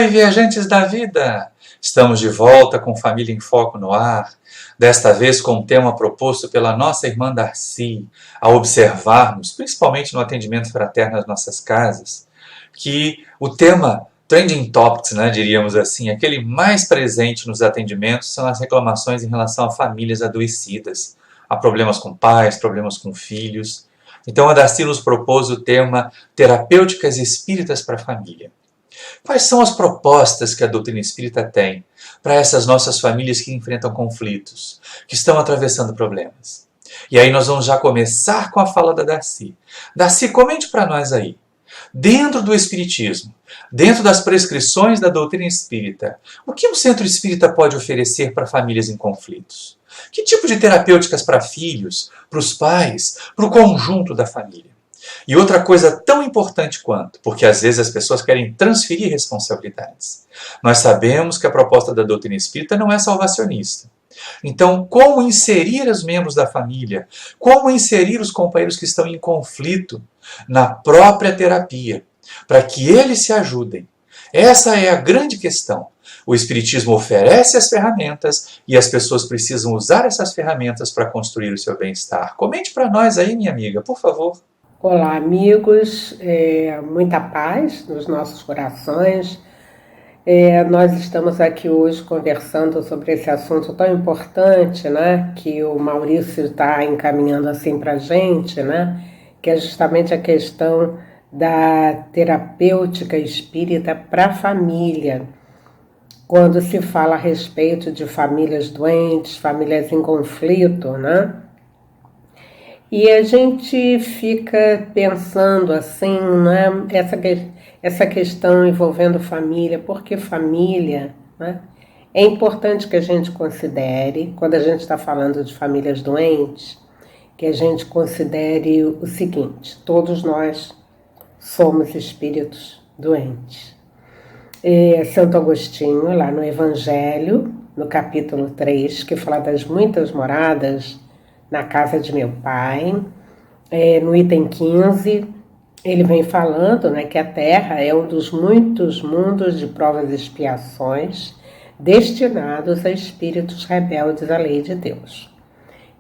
Oi, viajantes da vida! Estamos de volta com Família em Foco no ar, desta vez com um tema proposto pela nossa irmã Darcy, a observarmos, principalmente no atendimento fraterno nas nossas casas, que o tema Trending Topics, diríamos assim, aquele mais presente nos atendimentos são as reclamações em relação a famílias adoecidas, a problemas com pais, problemas com filhos. Então a Darcy nos propôs o tema Terapêuticas Espíritas para a Família. Quais são as propostas que a doutrina espírita tem para essas nossas famílias que enfrentam conflitos, que estão atravessando problemas? E aí nós vamos já começar com a fala da Darcy. Darcy, comente para nós aí, dentro do Espiritismo, dentro das prescrições da doutrina espírita, o que um centro espírita pode oferecer para famílias em conflitos? Que tipo de terapêuticas para filhos, para os pais, para o conjunto da família? E outra coisa tão importante quanto, porque às vezes as pessoas querem transferir responsabilidades. Nós sabemos que a proposta da doutrina espírita não é salvacionista. Então, como inserir os membros da família, como inserir os companheiros que estão em conflito na própria terapia, para que eles se ajudem? Essa é a grande questão. O Espiritismo oferece as ferramentas e as pessoas precisam usar essas ferramentas para construir o seu bem-estar. Comente para nós aí, minha amiga, por favor. Olá, amigos, muita paz nos nossos corações. Nós estamos aqui hoje conversando sobre esse assunto tão importante, que o Maurício está encaminhando assim para a gente, que é justamente a questão da terapêutica espírita para a família. Quando se fala a respeito de famílias doentes, famílias em conflito, E a gente fica pensando assim, essa questão envolvendo família, porque família, é importante que a gente considere, quando a gente está falando de famílias doentes, que a gente considere o seguinte: todos nós somos espíritos doentes. Santo Agostinho, lá no Evangelho, no capítulo 3, que fala das muitas moradas na casa de meu pai, no item 15, ele vem falando que a Terra é um dos muitos mundos de provas e expiações destinados a espíritos rebeldes à lei de Deus.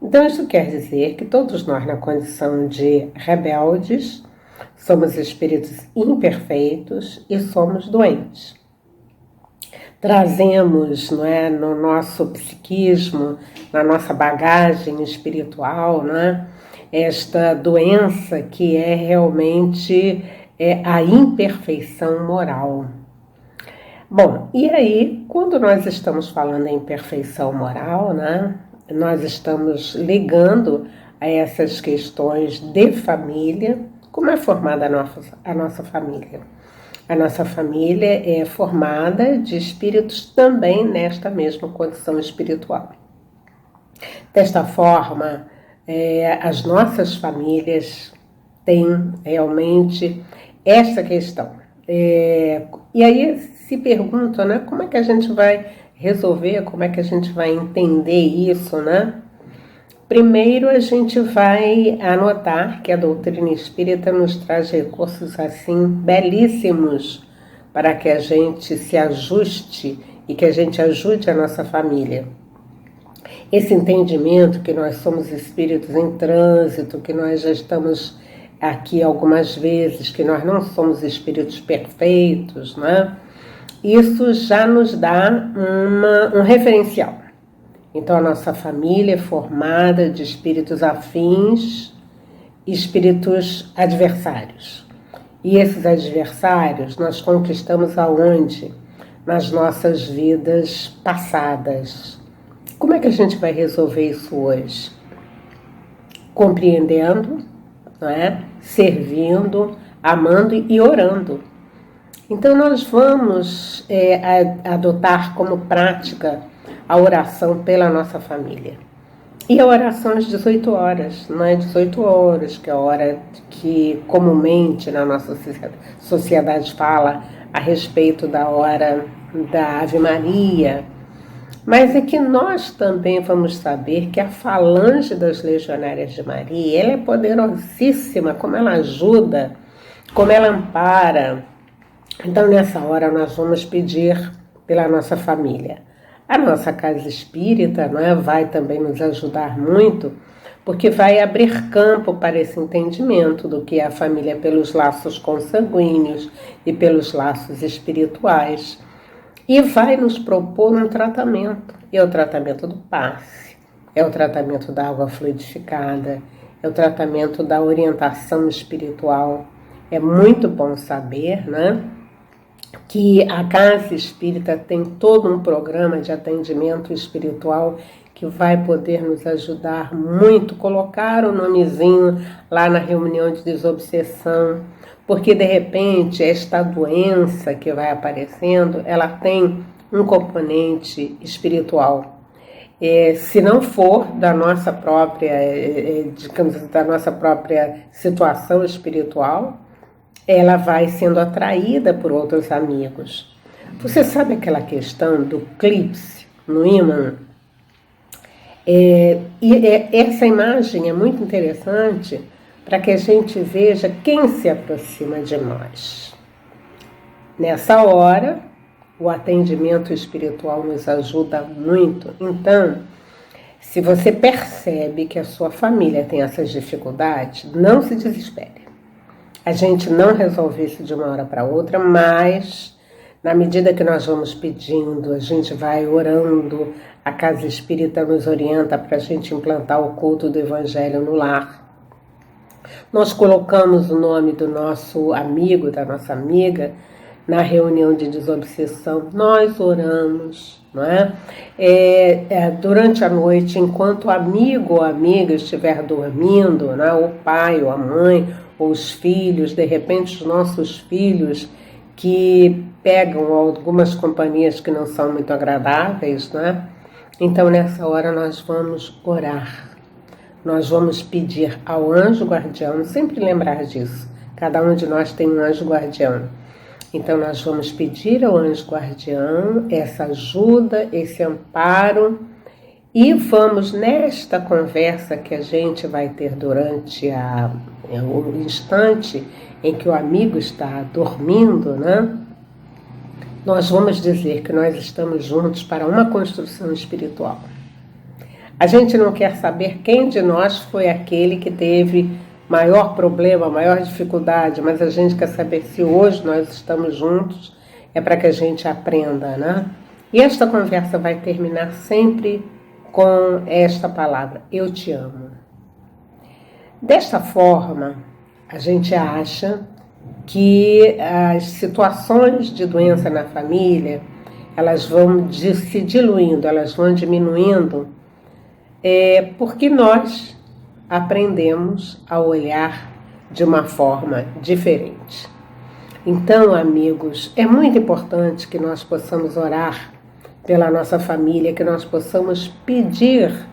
Então isso quer dizer que todos nós, na condição de rebeldes, somos espíritos imperfeitos e somos doentes. Trazemos no nosso psiquismo, na nossa bagagem espiritual, esta doença que é realmente a imperfeição moral. Bom, e aí, quando nós estamos falando em imperfeição moral, nós estamos ligando a essas questões de família. Como é formada a nossa família? A nossa família é formada de espíritos também nesta mesma condição espiritual. Desta forma, as nossas famílias têm realmente essa questão. E aí se pergunta, como é que a gente vai resolver, como é que a gente vai entender isso, Primeiro, a gente vai anotar que a doutrina espírita nos traz recursos assim belíssimos para que a gente se ajuste e que a gente ajude a nossa família. Esse entendimento que nós somos espíritos em trânsito, que nós já estamos aqui algumas vezes, que nós não somos espíritos perfeitos, Isso já nos dá um referencial. Então, a nossa família é formada de espíritos afins e espíritos adversários. E esses adversários nós conquistamos aonde? Nas nossas vidas passadas. Como é que a gente vai resolver isso hoje? Compreendendo, servindo, amando e orando. Então, nós vamos adotar como prática a oração pela nossa família. E a oração às 18 horas, 18 horas, que é a hora que comumente na nossa sociedade fala a respeito da hora da Ave Maria. Mas é que nós também vamos saber que a falange das Legionárias de Maria, ela é poderosíssima, como ela ajuda, como ela ampara, Então, nessa hora, nós vamos pedir pela nossa família. A nossa casa espírita, né, vai também nos ajudar muito, porque vai abrir campo para esse entendimento do que é a família pelos laços consanguíneos e pelos laços espirituais. E vai nos propor um tratamento. É o tratamento do passe, é o tratamento da água fluidificada, é o tratamento da orientação espiritual. É muito bom saber, né, que a Casa Espírita tem todo um programa de atendimento espiritual que vai poder nos ajudar muito. Colocar o nomezinho lá na reunião de desobsessão, porque de repente esta doença que vai aparecendo, ela tem um componente espiritual. Se não for da nossa própria, digamos, da nossa própria situação espiritual, ela vai sendo atraída por outros amigos. Você sabe aquela questão do eclipse no ímã? Essa imagem é muito interessante para que a gente veja quem se aproxima de nós. Nessa hora, o atendimento espiritual nos ajuda muito. Então, se você percebe que a sua família tem essas dificuldades, não se desespere. A gente não resolve isso de uma hora para outra, mas na medida que nós vamos pedindo, a gente vai orando, a Casa Espírita nos orienta para a gente implantar o culto do Evangelho no lar. Nós colocamos o nome do nosso amigo, da nossa amiga, na reunião de desobsessão. Nós oramos, não é? Durante a noite, enquanto o amigo ou a amiga estiver dormindo, né? O pai ou a mãe, ou os filhos, de repente os nossos filhos que pegam algumas companhias que não são muito agradáveis, né? Então nessa hora nós vamos orar, nós vamos pedir ao anjo guardião, sempre lembrar disso, cada um de nós tem um anjo guardião. Então nós vamos pedir ao anjo guardião essa ajuda, esse amparo, e vamos nesta conversa que a gente vai ter durante o instante em que o amigo está dormindo, né? Nós vamos dizer que nós estamos juntos para uma construção espiritual. A gente não quer saber quem de nós foi aquele que teve maior problema, maior dificuldade, mas a gente quer saber se hoje nós estamos juntos, é para que a gente aprenda, né? E esta conversa vai terminar sempre com esta palavra: eu te amo. Desta forma, a gente acha que as situações de doença na família, elas vão se diluindo, elas vão diminuindo, porque nós aprendemos a olhar de uma forma diferente. Então, amigos, é muito importante que nós possamos orar pela nossa família, que nós possamos pedir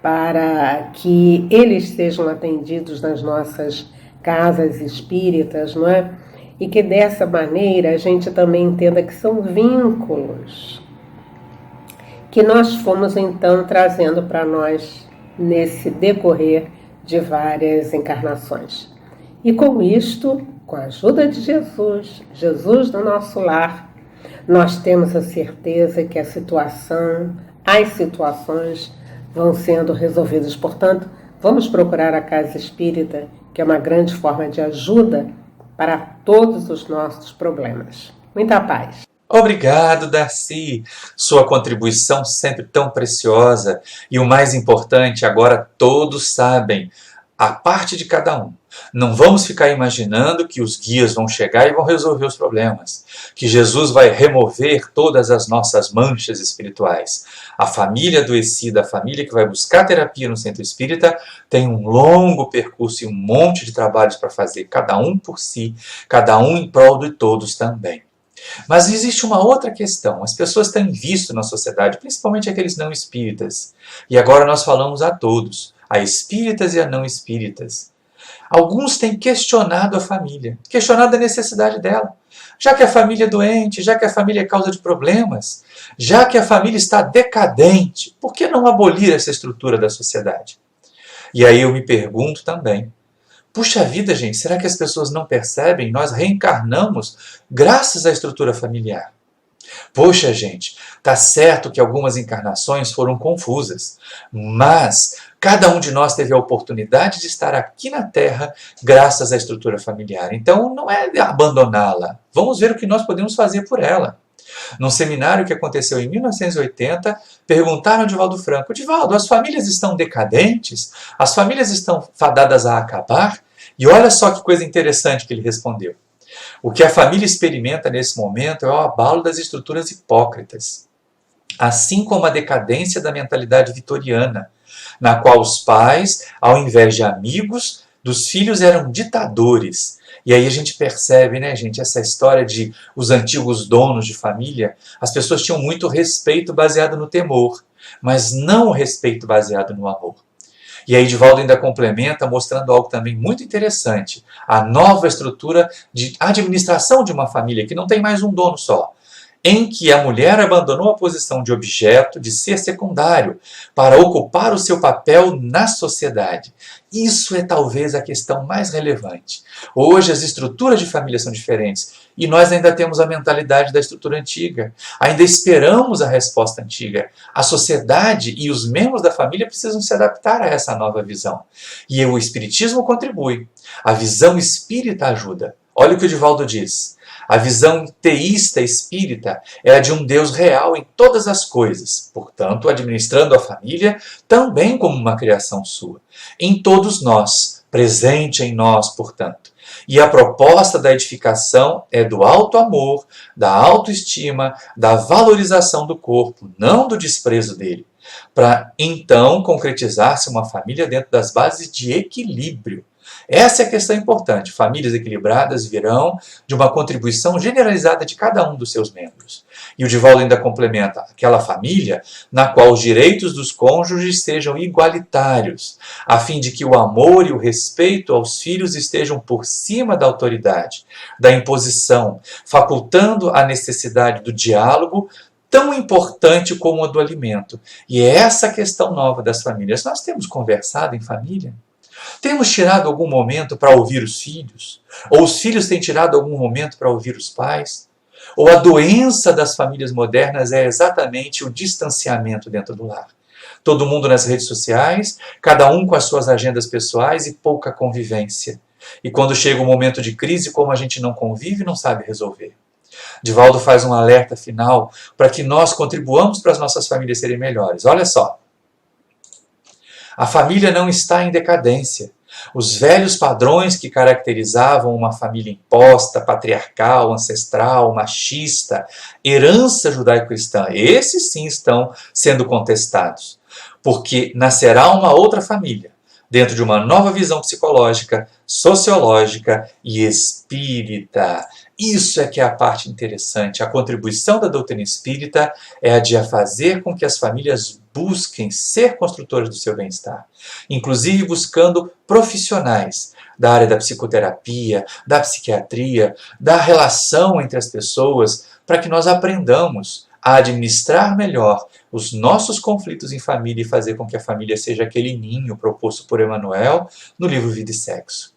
para que eles sejam atendidos nas nossas casas espíritas, não é? E que dessa maneira a gente também entenda que são vínculos que nós fomos então trazendo para nós nesse decorrer de várias encarnações. E com isto, com a ajuda de Jesus, Jesus no nosso lar, nós temos a certeza que as situações vão sendo resolvidas. Portanto, vamos procurar a Casa Espírita, que é uma grande forma de ajuda para todos os nossos problemas. Muita paz. Obrigado, Darcy. Sua contribuição sempre tão preciosa. E o mais importante, agora todos sabem, a parte de cada um. Não vamos ficar imaginando que os guias vão chegar e vão resolver os problemas, que Jesus vai remover todas as nossas manchas espirituais. A família adoecida, a família que vai buscar terapia no centro espírita, tem um longo percurso e um monte de trabalhos para fazer, cada um por si, cada um em prol de todos também. Mas existe uma outra questão. As pessoas têm visto na sociedade, principalmente aqueles não espíritas, e agora nós falamos a todos, a espíritas e a não espíritas. Alguns têm questionado a família, questionado a necessidade dela. Já que a família é doente, já que a família é causa de problemas, já que a família está decadente, por que não abolir essa estrutura da sociedade? E aí eu me pergunto também, Puxa vida, gente, será que as pessoas não percebem? Nós reencarnamos graças à estrutura familiar. Poxa, gente, tá certo que algumas encarnações foram confusas, mas cada um de nós teve a oportunidade de estar aqui na Terra graças à estrutura familiar. Então, não é abandoná-la. Vamos ver o que nós podemos fazer por ela. Num seminário que aconteceu em 1980, perguntaram ao Divaldo Franco: Divaldo, as famílias estão decadentes? As famílias estão fadadas a acabar? E olha só que coisa interessante que ele respondeu. O que a família experimenta nesse momento é o abalo das estruturas hipócritas, assim como a decadência da mentalidade vitoriana, na qual os pais, ao invés de amigos dos filhos, eram ditadores. E aí a gente percebe, né, gente, essa história de os antigos donos de família, as pessoas tinham muito respeito baseado no temor, mas não o respeito baseado no amor. E aí Divaldo ainda complementa mostrando algo também muito interessante, a nova estrutura de administração de uma família, que não tem mais um dono só, em que a mulher abandonou a posição de objeto, de ser secundário, para ocupar o seu papel na sociedade. Isso é talvez a questão mais relevante. Hoje as estruturas de família são diferentes e nós ainda temos a mentalidade da estrutura antiga. Ainda esperamos a resposta antiga. A sociedade e os membros da família precisam se adaptar a essa nova visão. E o Espiritismo contribui. A visão espírita ajuda. Olha o que o Divaldo diz. A visão teísta espírita é a de um Deus real em todas as coisas, portanto, administrando a família também como uma criação sua. Em todos nós, presente em nós, portanto. E a proposta da edificação é do alto amor, da autoestima, da valorização do corpo, não do desprezo dele, para então concretizar-se uma família dentro das bases de equilíbrio. Essa é a questão importante. Famílias equilibradas virão de uma contribuição generalizada de cada um dos seus membros. E o Divaldo ainda complementa aquela família na qual os direitos dos cônjuges sejam igualitários, a fim de que o amor e o respeito aos filhos estejam por cima da autoridade, da imposição, facultando a necessidade do diálogo, tão importante como a do alimento. E é essa a questão nova das famílias. Nós temos conversado em família? Temos tirado algum momento para ouvir os filhos? Ou os filhos têm tirado algum momento para ouvir os pais? Ou a doença das famílias modernas é exatamente o distanciamento dentro do lar? Todo mundo nas redes sociais, cada um com as suas agendas pessoais e pouca convivência. E quando chega o momento de crise, como a gente não convive, não sabe resolver. Divaldo faz um alerta final para que nós contribuamos para as nossas famílias serem melhores. Olha só. A família não está em decadência. Os velhos padrões que caracterizavam uma família imposta, patriarcal, ancestral, machista, herança judaico-cristã, esses sim estão sendo contestados. Porque nascerá uma outra família, dentro de uma nova visão psicológica, sociológica e espírita. Isso é que é a parte interessante. A contribuição da doutrina espírita é a de fazer com que as famílias busquem ser construtoras do seu bem-estar, inclusive buscando profissionais da área da psicoterapia, da psiquiatria, da relação entre as pessoas, para que nós aprendamos a administrar melhor os nossos conflitos em família e fazer com que a família seja aquele ninho proposto por Emmanuel no livro Vida e Sexo.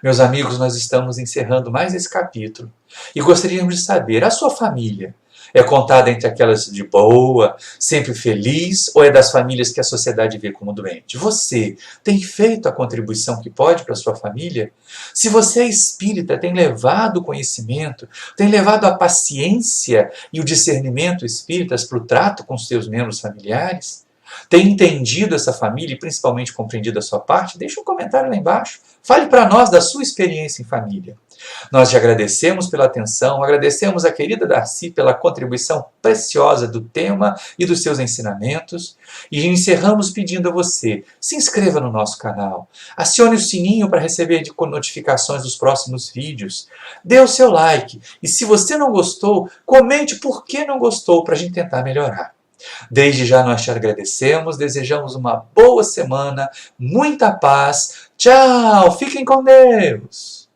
Meus amigos, nós estamos encerrando mais esse capítulo e gostaríamos de saber, a sua família é contada entre aquelas de boa, sempre feliz, ou é das famílias que a sociedade vê como doente? Você tem feito a contribuição que pode para a sua família? Se você é espírita, tem levado o conhecimento, tem levado a paciência e o discernimento espíritas para o trato com os seus membros familiares? Tem entendido essa família e principalmente compreendido a sua parte? Deixe um comentário lá embaixo. Fale para nós da sua experiência em família. Nós te agradecemos pela atenção, agradecemos a querida Darcy pela contribuição preciosa do tema e dos seus ensinamentos e encerramos pedindo a você, se inscreva no nosso canal, acione o sininho para receber notificações dos próximos vídeos, dê o seu like e se você não gostou, comente por que não gostou para a gente tentar melhorar. Desde já nós te agradecemos, desejamos uma boa semana, muita paz. Tchau, fiquem com Deus!